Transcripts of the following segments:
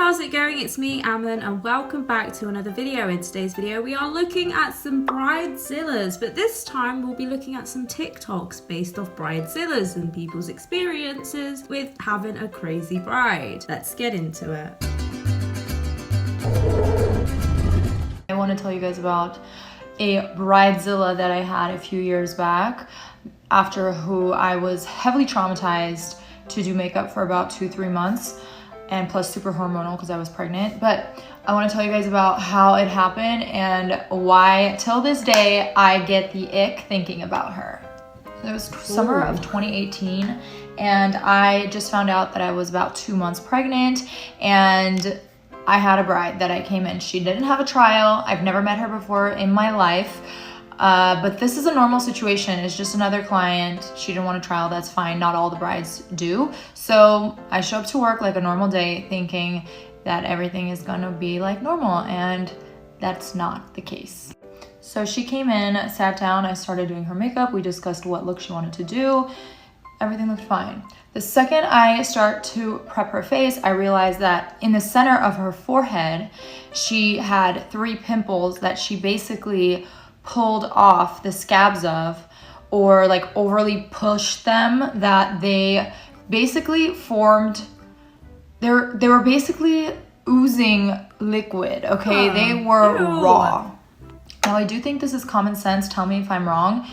how's it going? It's me, Aman, and welcome back to another video. In today's video, we are looking at some bridezillas, but this time we'll be looking at some TikToks based off bridezillas and people's experiences with having a crazy bride. Let's get into it. I want to tell you guys about a bridezilla that I had a few years back, after who I was heavily traumatized to do makeup for about 2-3 months, and plus super hormonal because I was pregnant. But I want to tell you guys about how it happened and why till this day I get the ick thinking about her. It was summer of 2018 and I just found out that I was about 2 months pregnant, and I had a bride that I came in. She didn't have a trial. I've never met her before in my life. But this is a normal situation. It's just another client. She didn't want a trial. That's fine. Not all the brides do. So I show up to work like a normal day thinking that everything is gonna be like normal, and that's not the case. So she came in, sat down, I started doing her makeup. We discussed what look she wanted to do. Everything looked fine. The second I start to prep her face, I realized that in the center of her forehead, she had 3 pimples that she basically pulled off the scabs of, or like overly pushed them, that they basically formed, they were basically oozing liquid, okay? They were raw. Now I do think this is common sense, tell me if I'm wrong.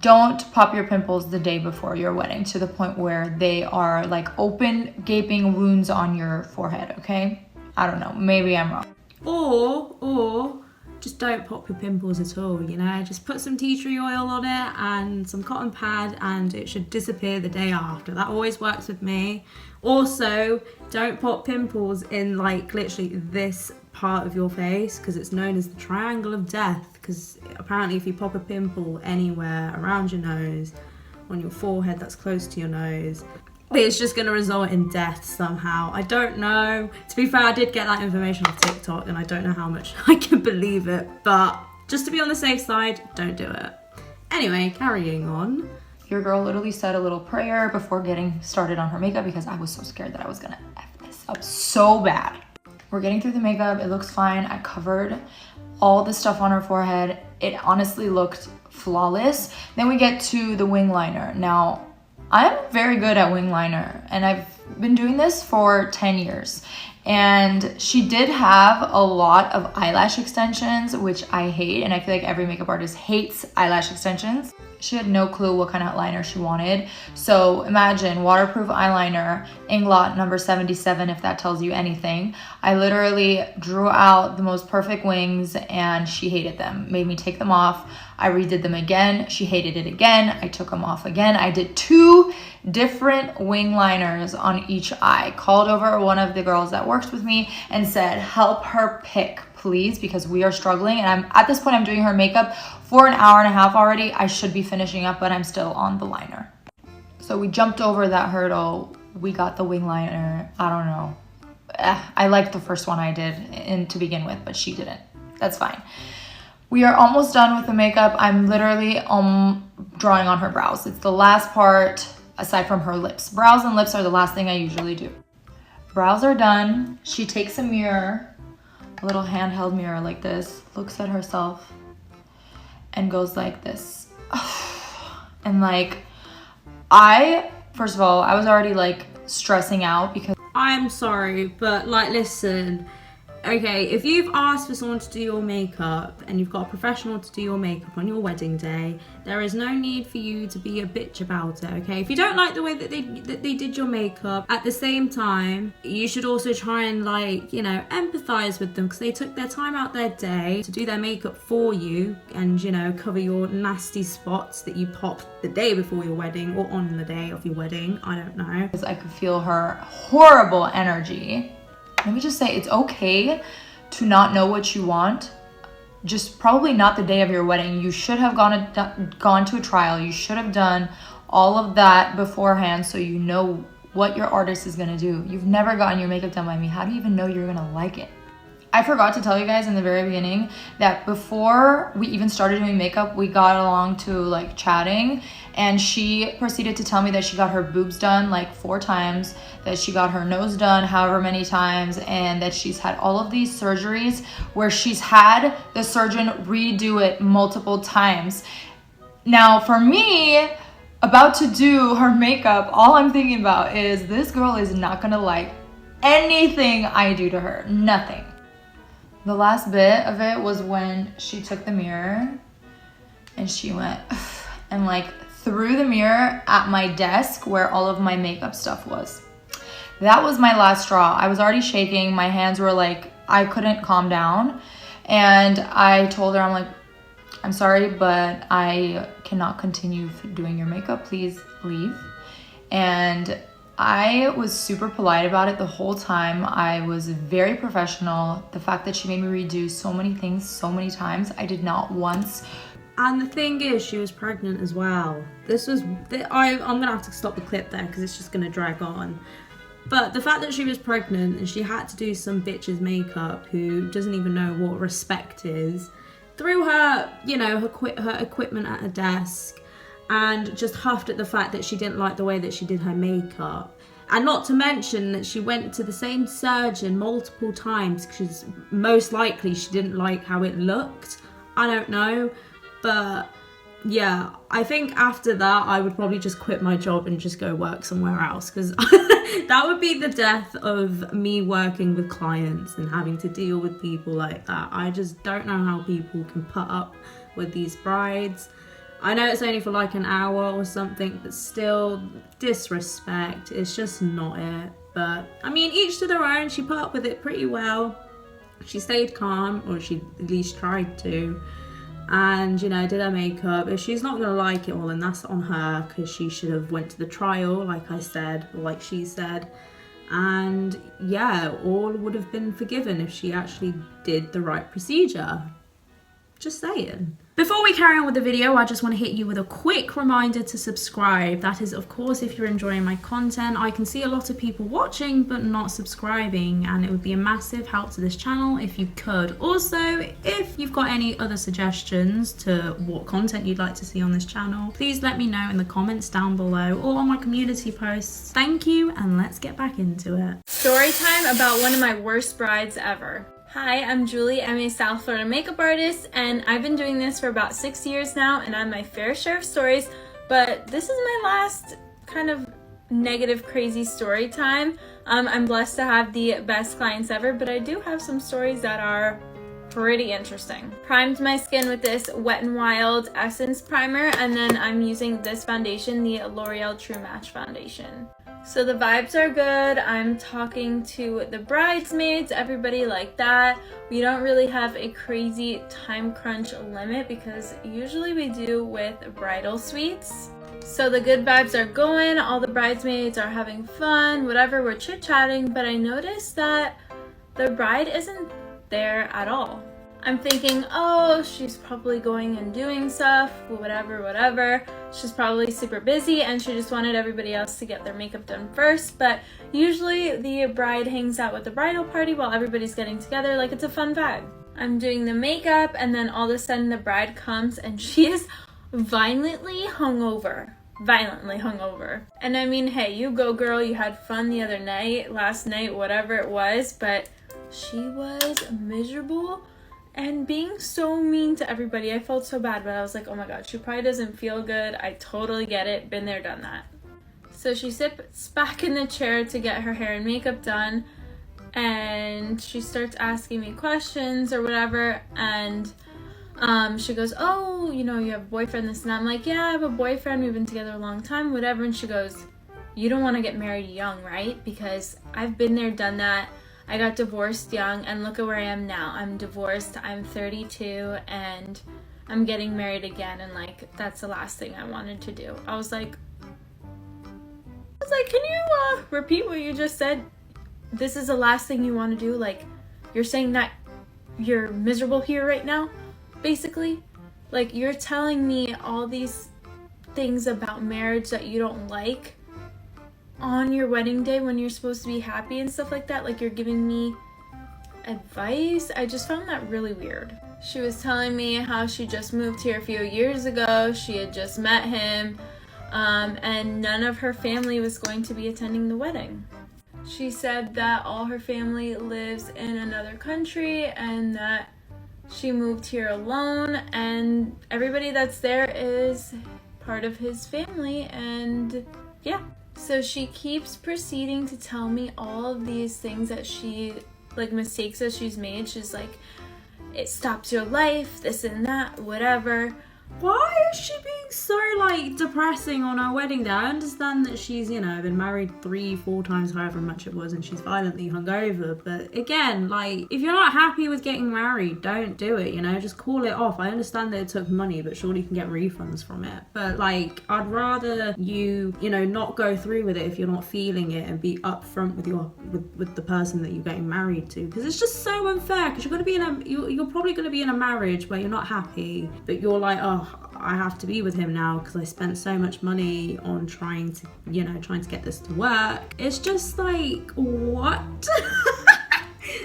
Don't pop your pimples the day before your wedding to the point where they are like open gaping wounds on your forehead, okay? I don't know, maybe I'm wrong. Or just don't pop your pimples at all, you know? Just put some tea tree oil on it and some cotton pad and it should disappear the day after. That always works with me. Also, don't pop pimples in like literally this part of your face, because it's known as the triangle of death, because apparently if you pop a pimple anywhere around your nose, on your forehead that's close to your nose, it's just going to result in death somehow. I don't know. To be fair, I did get that information off TikTok and I don't know how much I can believe it, but just to be on the safe side, don't do it. Anyway, carrying on. Your girl literally said a little prayer before getting started on her makeup because I was so scared that I was gonna F this up so bad. We're getting through the makeup, it looks fine. I covered all the stuff on her forehead. It honestly looked flawless. Then we get to the wing liner. Now, I'm very good at wing liner and I've been doing this for 10 years. And she did have a lot of eyelash extensions, which I hate, and I feel like every makeup artist hates eyelash extensions. She had no clue what kind of liner she wanted. So imagine waterproof eyeliner, Inglot number 77, if that tells you anything. I literally drew out the most perfect wings and she hated them, made me take them off. I redid them again. She hated it again. I took them off again. I did 2 different wing liners on each eye. Called over one of the girls that works with me and said, help her pick, please, because we are struggling. And at this point, I'm doing her makeup for an hour and a half already. I should be finishing up, but I'm still on the liner. So we jumped over that hurdle. We got the wing liner. I don't know. I liked the first one I did to begin with, but she didn't. That's fine. We are almost done with the makeup. I'm literally drawing on her brows. It's the last part aside from her lips. Brows and lips are the last thing I usually do. Brows are done. She takes a mirror, a little handheld mirror like this, looks at herself and goes like this. And like, first of all, I was already like stressing out because I'm sorry, but like, listen. Okay, if you've asked for someone to do your makeup and you've got a professional to do your makeup on your wedding day, there is no need for you to be a bitch about it, okay? If you don't like the way that they did your makeup, at the same time, you should also try and like, you know, empathize with them, because they took their time out their day to do their makeup for you and, you know, cover your nasty spots that you popped the day before your wedding or on the day of your wedding. I don't know. Because I could feel her horrible energy. Let me just say, it's okay to not know what you want. Just probably not the day of your wedding. You should have gone to a trial. You should have done all of that beforehand so you know what your artist is gonna do. You've never gotten your makeup done by me. How do you even know you're gonna like it? I forgot to tell you guys in the very beginning that before we even started doing makeup, we got along to like chatting, and she proceeded to tell me that she got her boobs done like 4 times, that she got her nose done however many times, and that she's had all of these surgeries where she's had the surgeon redo it multiple times. Now for me, about to do her makeup, all I'm thinking about is this girl is not gonna like anything I do to her. Nothing. The last bit of it was when she took the mirror and she went and like threw the mirror at my desk where all of my makeup stuff was. That was my last straw. I was already shaking. My hands were like, I couldn't calm down. And I told her, I'm like, I'm sorry, but I cannot continue doing your makeup. Please leave. And I was super polite about it the whole time. I was very professional. The fact that she made me redo so many things so many times, I did not once. And the thing is, she was pregnant as well. I'm gonna have to stop the clip there because it's just gonna drag on. But the fact that she was pregnant and she had to do some bitch's makeup who doesn't even know what respect is, threw her, you know, her equipment at her desk, and just huffed at the fact that she didn't like the way that she did her makeup. And not to mention that she went to the same surgeon multiple times because most likely she didn't like how it looked. I don't know. But yeah, I think after that I would probably just quit my job and just go work somewhere else, because that would be the death of me working with clients and having to deal with people like that. I just don't know how people can put up with these brides. I know it's only for like an hour or something, but still, disrespect. It's just not it. But I mean, each to their own. She put up with it pretty well. She stayed calm, or she at least tried to. And, you know, did her makeup. If she's not gonna like it, well, then that's on her, because she should have went to the trial, like I said, or like she said. And yeah, all would have been forgiven if she actually did the right procedure. Just saying. Before we carry on with the video, I just want to hit you with a quick reminder to subscribe. That is, of course, if you're enjoying my content. I can see a lot of people watching but not subscribing, and it would be a massive help to this channel if you could. Also, if you've got any other suggestions to what content you'd like to see on this channel, please let me know in the comments down below or on my community posts. Thank you, and let's get back into it. Story time about one of my worst brides ever. Hi, I'm Julie. I'm a South Florida makeup artist, and I've been doing this for about 6 years now, and I have my fair share of stories, but this is my last kind of negative, crazy story time. I'm blessed to have the best clients ever, but I do have some stories that are pretty interesting. Primed my skin with this Wet n Wild Essence Primer, and then I'm using this foundation, the L'Oreal True Match Foundation. So the vibes are good. I'm talking to the bridesmaids, everybody like that. We don't really have a crazy time crunch limit because usually we do with bridal suites. So the good vibes are going, all the bridesmaids are having fun, whatever, we're chit-chatting, but I noticed that the bride isn't there at all. I'm thinking, oh, she's probably going and doing stuff, whatever. She's probably super busy and she just wanted everybody else to get their makeup done first. But usually the bride hangs out with the bridal party while everybody's getting together, like it's a fun vibe. I'm doing the makeup, and then all of a sudden the bride comes and she is violently hungover. And I mean, hey, you go girl, you had fun the other night, last night, whatever it was, but she was miserable and being so mean to everybody. I felt so bad, but I was like, oh my god, she probably doesn't feel good. I totally get it. Been there, done that. So she sits back in the chair to get her hair and makeup done, and she starts asking me questions or whatever, and she goes, oh, you know, you have a boyfriend, this and that. I'm like, yeah, I have a boyfriend. We've been together a long time, whatever. And she goes, you don't want to get married young, right? Because I've been there, done that. I got divorced young, and look at where I am now. I'm divorced, I'm 32, and I'm getting married again, and like, that's the last thing I wanted to do. I was like, can you repeat what you just said? This is the last thing you want to do? Like, you're saying that you're miserable here right now, basically? Like, you're telling me all these things about marriage that you don't like on your wedding day when you're supposed to be happy and stuff like that? Like, you're giving me advice. I just found that really weird. She was telling me how she just moved here a few years ago. She had just met him, and none of her family was going to be attending the wedding. She said that all her family lives in another country and that she moved here alone, and everybody that's there is part of his family, and yeah. So she keeps proceeding to tell me all of these things that she, like, mistakes that she's made. She's like, it stops your life, this and that, whatever. Why is she being so, like, depressing on her wedding day? I understand that she's, you know, been married 3-4 times, however much it was, and she's violently hungover. But again, like, if you're not happy with getting married, don't do it, you know? Just call it off. I understand that it took money, but surely you can get refunds from it. But, like, I'd rather you know, not go through with it if you're not feeling it, and be upfront with the person that you're getting married to. Because it's just so unfair, because you're going to be you're probably going to be in a marriage where you're not happy, but you're like, oh, I have to be with him now because I spent so much money on trying to get this to work. It's just like, what?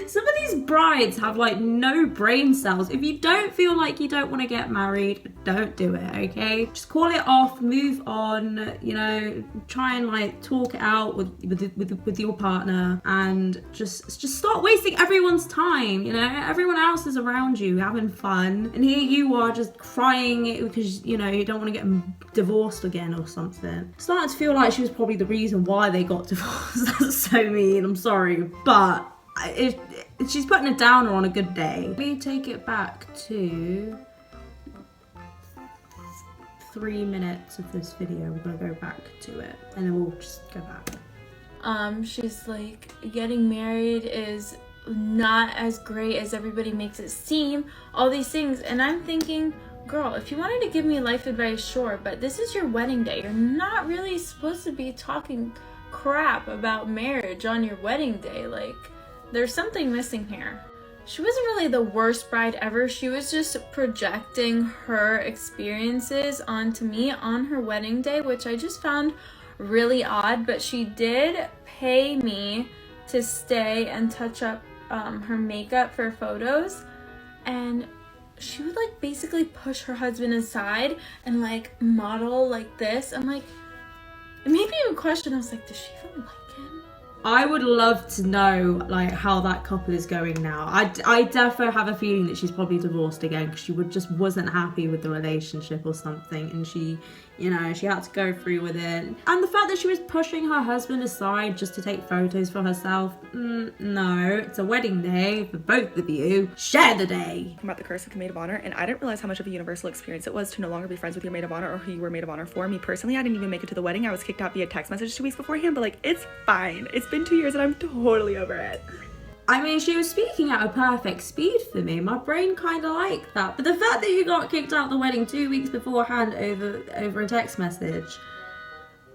Some of these brides have, like, no brain cells. If you don't feel like you don't want to get married, don't do it, okay? Just call it off, move on, you know, try and, like, talk it out with your partner, and just start wasting everyone's time, you know? Everyone else is around you having fun, and here you are just crying because, you know, you don't want to get divorced again or something. Starting to feel like she was probably the reason why they got divorced. That's so mean, I'm sorry, but she's putting a downer on a good day. We take it back to 3 minutes of this video. We're gonna go back to it, and then we'll just go back. She's like, getting married is not as great as everybody makes it seem, all these things. And I'm thinking, girl, if you wanted to give me life advice, sure, but this is your wedding day. You're not really supposed to be talking crap about marriage on your wedding day. Like, there's something missing here. She wasn't really the worst bride ever. She was just projecting her experiences onto me on her wedding day, which I just found really odd. But she did pay me to stay and touch up her makeup for photos, and she would, like, basically push her husband aside and, like, model like this. I'm like, it made me even question. I was like, does she even like him? I would love to know, like, how that couple is going now. I defo have a feeling that she's probably divorced again because she just wasn't happy with the relationship or something, and she, you know, she had to go through with it. And the fact that she was pushing her husband aside just to take photos for herself, no, it's a wedding day for both of you. Share the day. About the curse of the maid of honor, and I didn't realize how much of a universal experience it was to no longer be friends with your maid of honor or who you were maid of honor for. Me personally, I didn't even make it to the wedding. I was kicked out via text message 2 weeks beforehand, but, like, it's fine. It's been 2 years and I'm totally over it. I mean, she was speaking at a perfect speed for me. My brain kind of liked that. But the fact that you got kicked out of the wedding 2 weeks beforehand over a text message,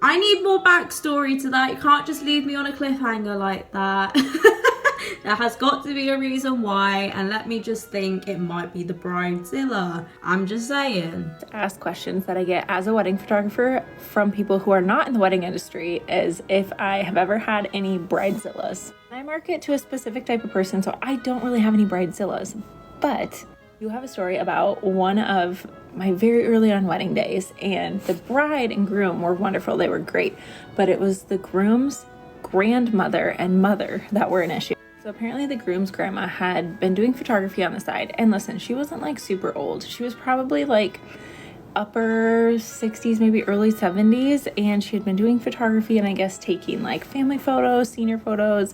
I need more backstory to that. You can't just leave me on a cliffhanger like that. There has got to be a reason why, and let me just think, it might be the bridezilla. I'm just saying. Ask questions that I get as a wedding photographer from people who are not in the wedding industry is if I have ever had any bridezillas. I market to a specific type of person, so I don't really have any bridezillas, but you have a story about one of my very early on wedding days, and the bride and groom were wonderful. They were great, but it was the groom's grandmother and mother that were an issue. So apparently the groom's grandma had been doing photography on the side. And listen, she wasn't, like, super old. She was probably, like, upper 60s, maybe early 70s. And she had been doing photography and, I guess, taking, like, family photos, senior photos,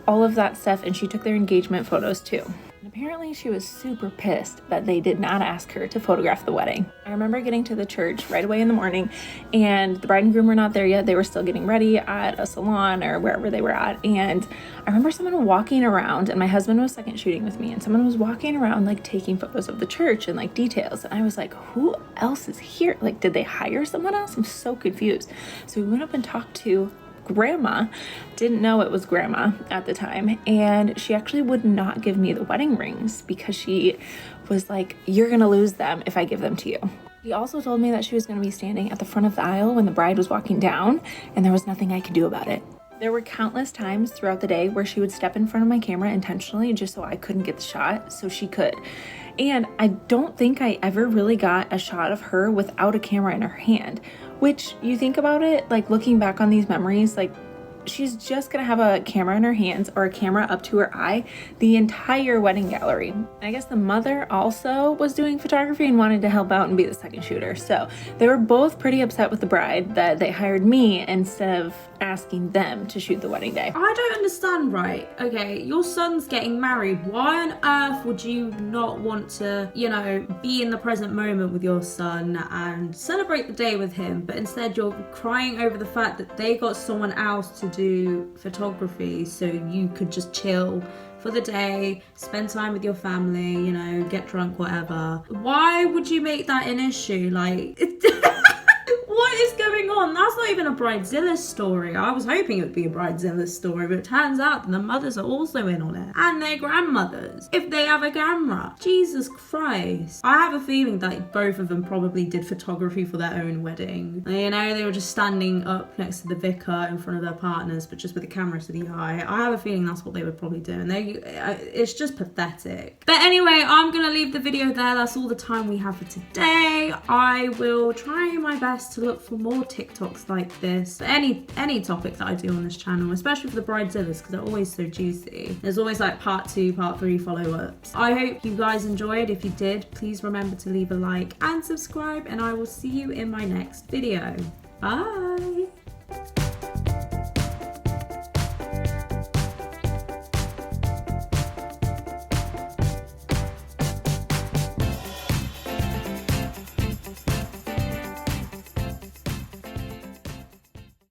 all of that stuff. And she took their engagement photos too. And apparently she was super pissed that they did not ask her to photograph the wedding. I remember getting to the church right away in the morning, and the bride and groom were not there yet. They were still getting ready at a salon or wherever they were at. And I remember someone walking around, and my husband was second shooting with me, and someone was walking around, like, taking photos of the church and, like, details. And I was like, who else is here? Like, did they hire someone else? I'm so confused. So we went up and talked to grandma. Didn't know it was grandma at the time, and she actually would not give me the wedding rings because she was like, you're gonna lose them if I give them to you. She also told me that she was gonna be standing at the front of the aisle when the bride was walking down, and there was nothing I could do about it. There were countless times throughout the day where she would step in front of my camera intentionally just so I couldn't get the shot, so she could. And I don't think I ever really got a shot of her without a camera in her hand, which you think about it, like looking back on these memories, like she's just gonna have a camera in her hands or a camera up to her eye the entire wedding gallery. I guess the mother also was doing photography and wanted to help out and be the second shooter. So they were both pretty upset with the bride that they hired me instead of asking them to shoot the wedding day. I don't understand, right? Okay, your son's getting married. Why on earth would you not want to, you know, be in the present moment with your son and celebrate the day with him, but instead you're crying over the fact that they got someone else to do photography so you could just chill for the day, spend time with your family, you know, get drunk, whatever. Why would you make that an issue? Like, what is going on? That's not even a bridezilla story. I was hoping it would be a bridezilla story, but it turns out that the mothers are also in on it. And their grandmothers, if they have a camera. Jesus Christ. I have a feeling that both of them probably did photography for their own wedding. You know, they were just standing up next to the vicar in front of their partners, but just with a camera to the eye. I have a feeling that's what they would probably do. And it's just pathetic. But anyway, I'm gonna leave the video there. That's all the time we have for today. I will try my best to look for more TikToks like this. Any topic that I do on this channel, especially for the bridezillas, because they're always so juicy. There's always like part 2, part 3 follow-ups. I hope you guys enjoyed. If you did, please remember to leave a like and subscribe, and I will see you in my next video. Bye.